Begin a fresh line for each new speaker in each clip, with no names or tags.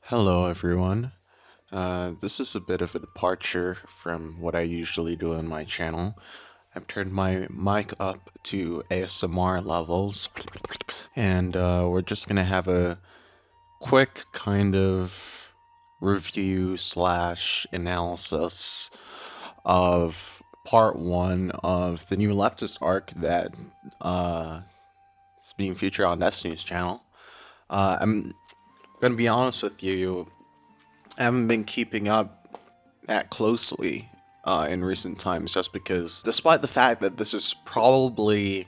Hello, everyone. This is a bit of a departure from what I usually do on my channel. I've turned my mic up to ASMR levels, and we're just gonna have a quick kind of review slash analysis of part one of the new Leftist arc that is being featured on Destiny's channel. I'm gonna be honest with you. I haven't been keeping up that closely in recent times just because, despite the fact that this is probably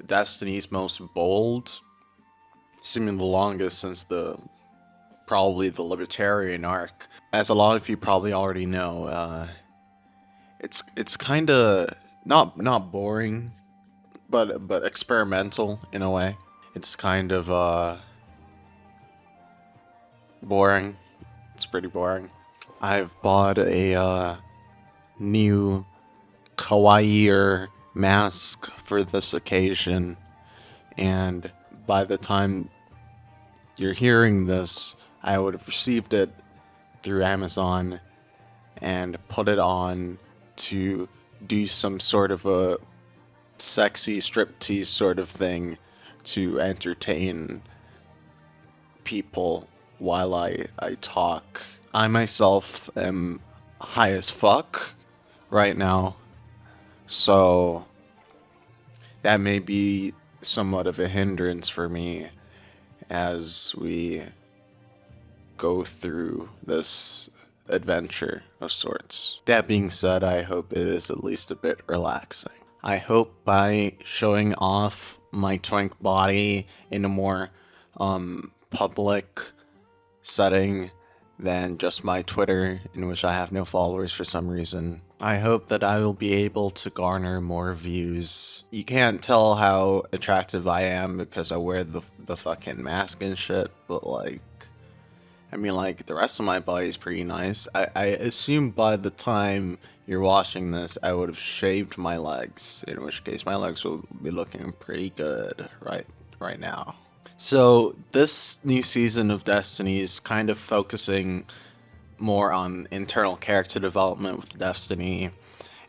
Destiny's most bold, seeming the longest since probably the Libertarian arc, as a lot of you probably already know, it's kind of not boring, but experimental in a way. It's kind of boring. It's pretty boring. I've bought a new kawaii mask for this occasion, and by the time you're hearing this, I would have received it through Amazon and put it on to do some sort of a sexy striptease sort of thing to entertain people while I talk. I myself am high as fuck right now, so that may be somewhat of a hindrance for me as we go through this adventure of sorts. That being said, I hope it is at least a bit relaxing. I hope by showing off my twink body in a more public setting than just my Twitter, in which I have no followers for some reason, I hope that I will be able to garner more views. You can't tell how attractive I am because I wear the fucking mask and shit, but like, I mean, like, the rest of my body is pretty nice. I assume by the time you're watching this, I would have shaved my legs, in which case my legs will be looking pretty good right now. So this new season of Destiny is kind of focusing more on internal character development with Destiny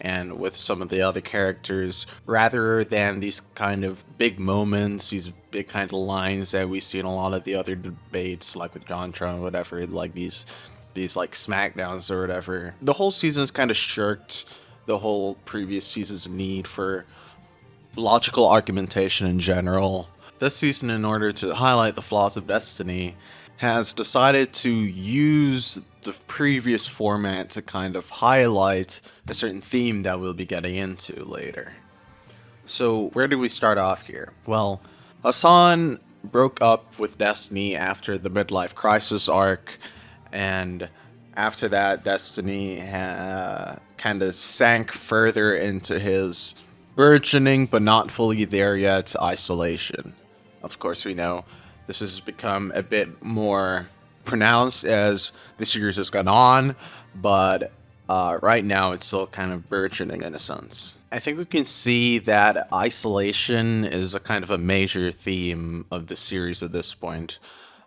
and with some of the other characters, rather than these kind of big moments, these big kind of lines that we see in a lot of the other debates, like with John Trump, whatever, like these like smackdowns or whatever. The whole season's kind of shirked the whole previous season's need for logical argumentation in general. This season, in order to highlight the flaws of Destiny, has decided to use the previous format to kind of highlight a certain theme that we'll be getting into later. So where do we start off here? Well, Hassan broke up with Destiny after the midlife crisis arc, and after that, Destiny kind of sank further into his burgeoning but not fully there yet isolation. Of course, we know this has become a bit more pronounced as the series has gone on, but right now it's still kind of burgeoning in a sense. I think we can see that isolation is a kind of a major theme of the series at this point,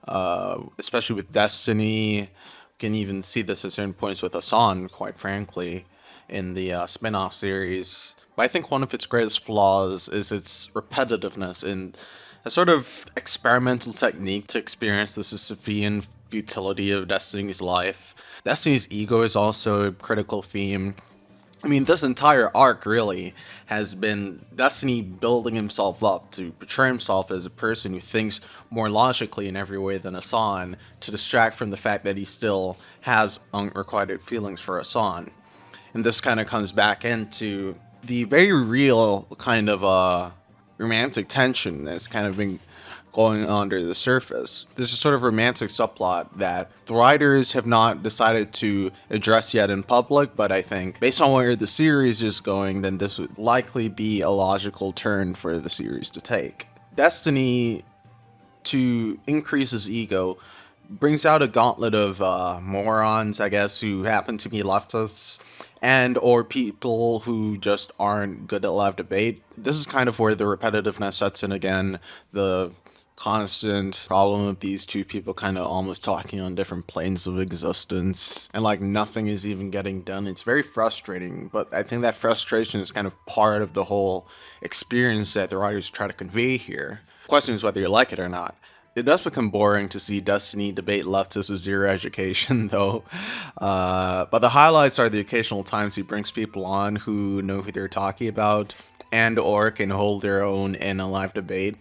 especially with Destiny. We can even see this at certain points with Hassan, quite frankly, in the spin-off series. But I think one of its greatest flaws is its repetitiveness and a sort of experimental technique to experience the Sisyphean futility of Destiny's life. Destiny's ego is also a critical theme. I mean, this entire arc really has been Destiny building himself up to portray himself as a person who thinks more logically in every way than Hassan, to distract from the fact that he still has unrequited feelings for Hassan. And this kind of comes back into the very real kind of romantic tension that's kind of been going under the surface. There's a sort of romantic subplot that the writers have not decided to address yet in public, but I think based on where the series is going, then this would likely be a logical turn for the series to take. Destiny, to increase his ego, brings out a gauntlet of morons, I guess, who happen to be leftists and or people who just aren't good at live debate. This is kind of where the repetitiveness sets in again. The constant problem of these two people kind of almost talking on different planes of existence, and like nothing is even getting done. It's very frustrating, but I think that frustration is kind of part of the whole experience that the writers try to convey here. The question is whether you like it or not. It does become boring to see Destiny debate leftists with zero education, though. But the highlights are the occasional times he brings people on who know who they're talking about and or can hold their own in a live debate.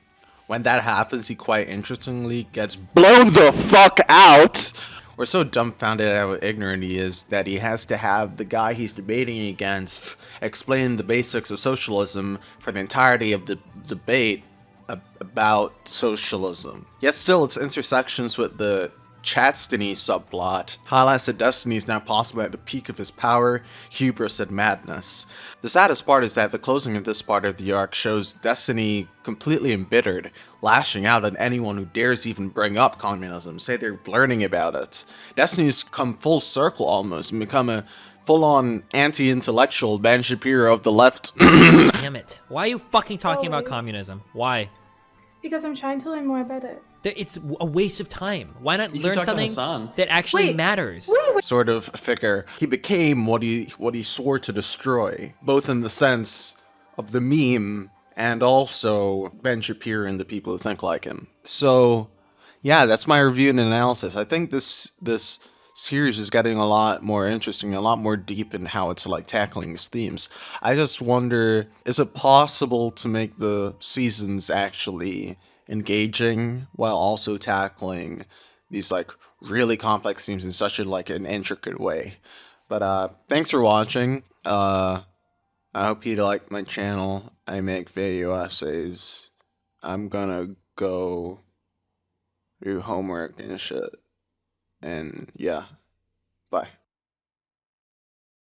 When that happens, he quite interestingly gets blown the fuck out. We're so dumbfounded at how ignorant he is that he has to have the guy he's debating against explain the basics of socialism for the entirety of the debate about socialism. Yet still, its intersections with the Chastity subplot highlights that Destiny is now possible at the peak of his power, hubris, and madness. The saddest part is that the closing of this part of the arc shows Destiny completely embittered, lashing out at anyone who dares even bring up communism, say they're learning about it. Destiny's come full circle almost and become a full-on anti-intellectual Ben Shapiro of the left.
Damn it. Why are you fucking talking about communism? Why?
Because I'm trying to learn more about it.
It's a waste of time. Why not
You
learn
should talk to
something
Hassan.
that actually
Wait.
matters?
Sort of figure. He became what he swore to destroy, both in the sense of the meme and also Ben Shapiro and the people who think like him. So, yeah, that's my review and analysis. I think this series is getting a lot more interesting, a lot more deep in how it's like tackling these themes. I just wonder, is it possible to make the seasons actually engaging while also tackling these like really complex themes in such an intricate way? But thanks for watching. I hope you like my channel. I make video essays. I'm gonna go do homework and shit. And yeah, bye.